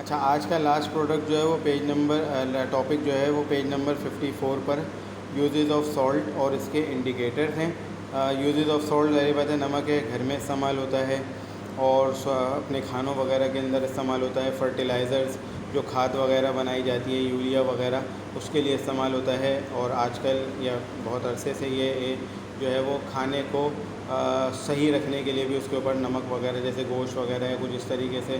अच्छा, आज का लास्ट प्रोडक्ट जो है वो पेज नंबर टॉपिक जो है वो पेज नंबर 54 पर यूजेस ऑफ सॉल्ट और इसके इंडिकेटर्स हैं। यूजेस ऑफ सॉल्ट ज़ाहिर बात है नमक है, घर में इस्तेमाल होता है और अपने खानों वगैरह के अंदर इस्तेमाल होता है। फर्टिलाइज़र्स जो खाद वगैरह बनाई जाती है, यूरिया वगैरह, उसके लिए इस्तेमाल होता है। और आजकल या बहुत अरसे से ये जो है वो खाने को सही रखने के लिए भी उसके ऊपर नमक वगैरह जैसे गोश्त वगैरह या कुछ इस तरीके से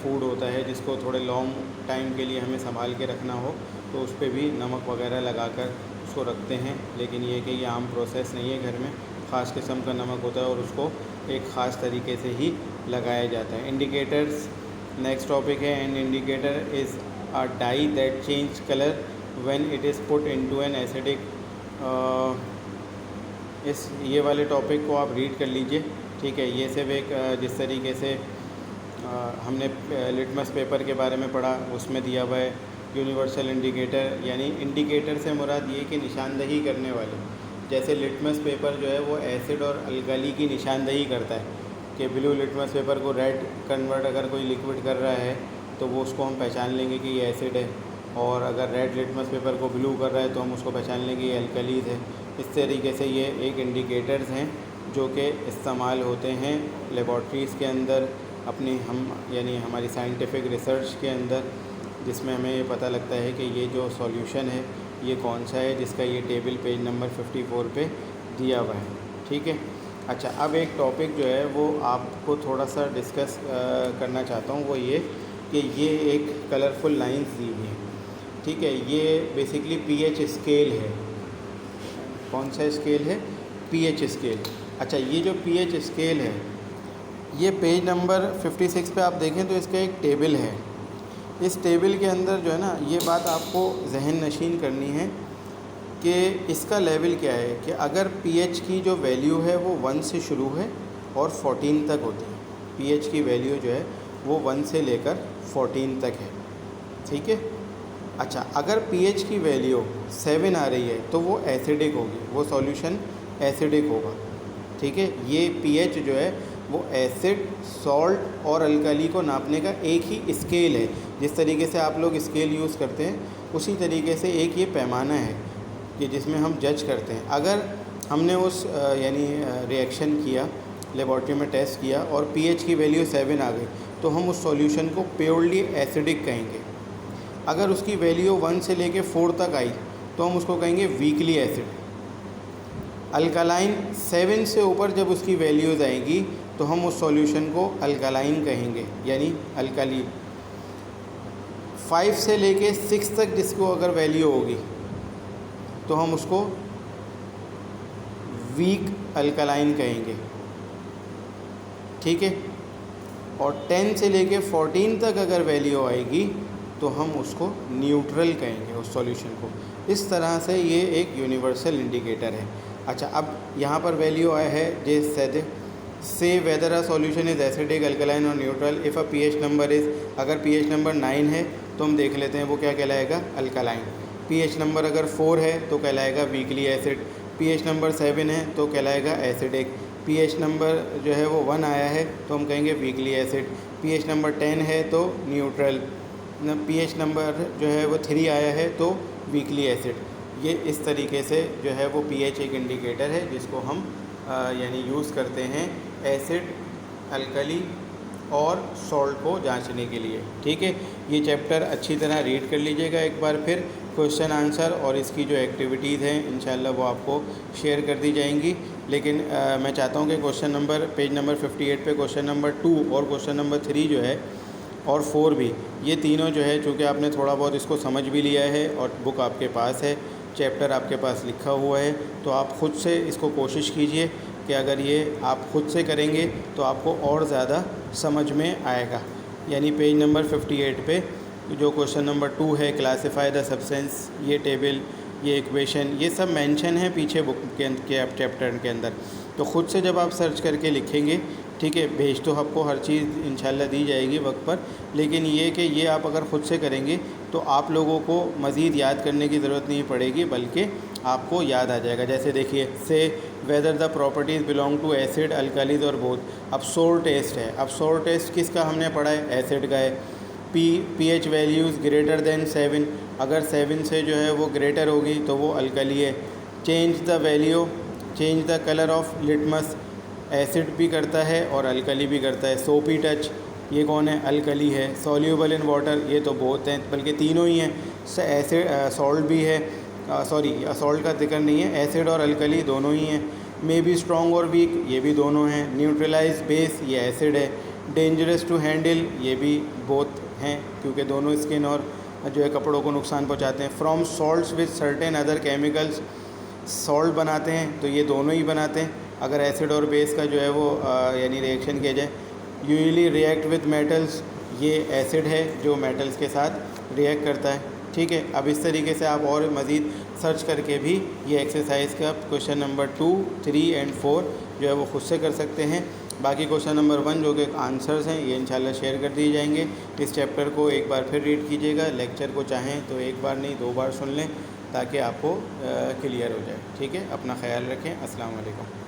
फूड होता है जिसको थोड़े लॉन्ग टाइम के लिए हमें संभाल के रखना हो तो उस पर भी नमक वगैरह लगाकर उसको रखते हैं। लेकिन ये कि ये आम प्रोसेस नहीं है, घर में ख़ास किस्म का नमक होता है और उसको एक ख़ास तरीके से ही लगाया जाता है। इंडिकेटर्स नेक्स्ट टॉपिक है। And indicator is a dye that change colour when it is put into an acidic. इस ये वाले टॉपिक को आप रीड कर लीजिए, ठीक है। ये सिर्फ एक जिस तरीके से हमने लिटमस पेपर के बारे में पढ़ा उसमें दिया हुआ है यूनिवर्सल इंडिकेटर, यानी इंडिकेटर से मुराद ये कि निशानदही करने वाले। जैसे लिटमस पेपर जो है वो एसिड और अल्कली की निशानदही करता है कि ब्लू लिटमस पेपर को रेड कन्वर्ट अगर कोई लिक्विड कर रहा है तो वो उसको हम पहचान लेंगे कि ये एसिड है, और अगर रेड लिटमस पेपर को ब्लू कर रहा है तो हम उसको पहचान लेंगे ये अल्कलीज है। इस तरीके से ये एक इंडिकेटर्स हैं जो कि इस्तेमाल होते हैं लेबॉर्ट्रीज़ के अंदर अपनी यानी हमारी साइंटिफिक रिसर्च के अंदर, जिसमें हमें ये पता लगता है कि ये जो सॉल्यूशन है ये कौन सा है, जिसका ये टेबल पेज नंबर 54 पे दिया हुआ है, ठीक है। अच्छा, अब एक टॉपिक जो है वो आपको थोड़ा सा डिस्कस करना चाहता हूँ, वो ये कि ये एक कलरफुल लाइंस दी हुई है, ठीक है। ये बेसिकली पीएच स्केल है। कौन सा स्केल है? PH scale. अच्छा, ये जो पीएच स्केल है ये पेज नंबर 56 पे आप देखें तो इसका एक टेबल है। इस टेबल के अंदर जो है ना, ये बात आपको जहन नशीन करनी है कि इसका लेवल क्या है कि अगर पीएच की जो वैल्यू है वो 1 से शुरू है और 14 तक होती है। पीएच की वैल्यू जो है वो 1 से लेकर 14 तक है, ठीक है। अच्छा, अगर पीएच की वैल्यू 7 आ रही है तो वो एसिडिक होगी, वो सॉल्यूशन एसिडिक होगा, ठीक है। ये पीएच जो है वो एसिड, सॉल्ट और अल्कली को नापने का एक ही स्केल है। जिस तरीके से आप लोग स्केल यूज़ करते हैं उसी तरीके से एक ये पैमाना है कि जिसमें हम जज करते हैं। अगर हमने उस यानी रिएक्शन किया, लेबॉर्ट्री में टेस्ट किया और पीएच की वैल्यू 7 आ गई तो हम उस सॉल्यूशन को प्योरली एसिडिक कहेंगे। अगर उसकी वैल्यू 1 से लेके 4 तक आई तो हम उसको कहेंगे वीकली एसिड। अल्कलाइन 7 से ऊपर जब उसकी वैल्यूज़ आएंगी तो हम उस सॉल्यूशन को अल्कलाइन कहेंगे, यानी अल्कली। 5 से लेके 6 तक जिसको अगर वैल्यू होगी तो हम उसको वीक अल्कलाइन कहेंगे, ठीक है। और 10 से लेके 14 तक अगर वैल्यू आएगी तो हम उसको न्यूट्रल कहेंगे उस सॉल्यूशन को। इस तरह से ये एक यूनिवर्सल इंडिकेटर है। अच्छा, अब यहाँ पर वैल्यू आया है जे said say whether a solution is acidic, alkaline और neutral if a pH number is. अगर पीएच नंबर 9 है तो हम देख लेते हैं वो क्या कहलाएगा, अल्कलाइन। पीएच नंबर अगर 4 है तो कहलाएगा वीकली एसिड। पीएच नंबर 7 है तो कहलाएगा एसिडिक। पीएच नंबर जो है वो 1 आया है तो हम कहेंगे वीकली एसिड। पीएच नंबर 10 है तो न्यूट्रल। पीएच नंबर जो है वो 3 आया है तो वीकली एसिड। ये इस तरीके से जो है वो पीएच एक इंडिकेटर है जिसको हम यानी यूज़ करते हैं एसिड, अल्कली और सॉल्ट को जांचने के लिए, ठीक है। ये चैप्टर अच्छी तरह रीड कर लीजिएगा एक बार, फिर क्वेश्चन आंसर और इसकी जो एक्टिविटीज़ हैं इंशाल्लाह वो आपको शेयर कर दी जाएंगी। लेकिन मैं चाहता हूँ कि क्वेश्चन नंबर पेज नंबर 58 पे क्वेश्चन नंबर 2 और क्वेश्चन नंबर 3 जो है और 4 भी, ये तीनों जो है चूँकि आपने थोड़ा बहुत इसको समझ भी लिया है और बुक आपके पास है, चैप्टर आपके पास लिखा हुआ है, तो आप ख़ुद से इसको कोशिश कीजिए कि अगर ये आप ख़ुद से करेंगे तो आपको और ज़्यादा समझ में आएगा। यानी पेज नंबर 58 पे जो क्वेश्चन नंबर 2 है, क्लासीफाई द सब्सटेंस, ये टेबल, ये इक्वेशन, ये सब मेंशन है पीछे बुक के चैप्टर के अंदर। तो ख़ुद से जब आप सर्च करके लिखेंगे, ठीक है, भेज तो आपको हर चीज़ इंशाल्लाह दी जाएगी वक्त पर, लेकिन ये कि ये आप अगर ख़ुद से करेंगे तो आप लोगों को मज़ीद याद करने की ज़रूरत नहीं पड़ेगी, बल्कि आपको याद आ जाएगा। जैसे देखिए, say whether the properties belong to acid, alkalis और बोथ। अब सोर टेस्ट है। अब सोर टेस्ट किसका हमने पढ़ा है? एसिड का है। pH वैल्यूज़ ग्रेटर देन 7, अगर 7 से जो है वो ग्रेटर होगी तो वो अल्कली है। Change the colour of litmus, acid भी करता है और अल्कली भी करता है। सोपी टच, ये कौन है? अल्कली है। सॉल्यूबल इन वाटर, ये तो बहुत हैं, बल्कि तीनों ही हैं। एसिड सॉल्ट भी है, सॉल्ट का जिक्र नहीं है, एसिड और अल्कली दोनों ही हैं। मे बी स्ट्रॉन्ग और वीक, ये भी दोनों हैं। न्यूट्रलाइज बेस, ये एसिड है। डेंजरस टू हैंडल, ये भी बोथ हैं, क्योंकि दोनों स्किन और जो है कपड़ों को नुकसान पहुंचाते हैं। From salts with certain other chemicals, salt बनाते हैं तो ये दोनों ही बनाते हैं, अगर एसिड और बेस का जो है वो यानी रिएक्शन किया जाए। यूजुअली रिएक्ट विद मेटल्स, ये एसिड है जो मेटल्स के साथ रिएक्ट करता है। ठीक है, अब इस तरीके से आप और मज़ीद सर्च करके भी ये एक्सरसाइज का क्वेश्चन नंबर 2, 3 एंड 4 जो है वो खुद से कर सकते हैं। बाकी क्वेश्चन नंबर 1 जो कि आंसर्स हैं ये इंशाल्लाह शेयर कर दिए जाएंगे। इस चैप्टर को एक बार फिर रीड कीजिएगा, लेक्चर को चाहें तो एक बार नहीं 2 बार सुन लें ताकि आपको क्लियर हो जाए। ठीक है, अपना ख्याल रखें। अस्सलाम वालेकुम।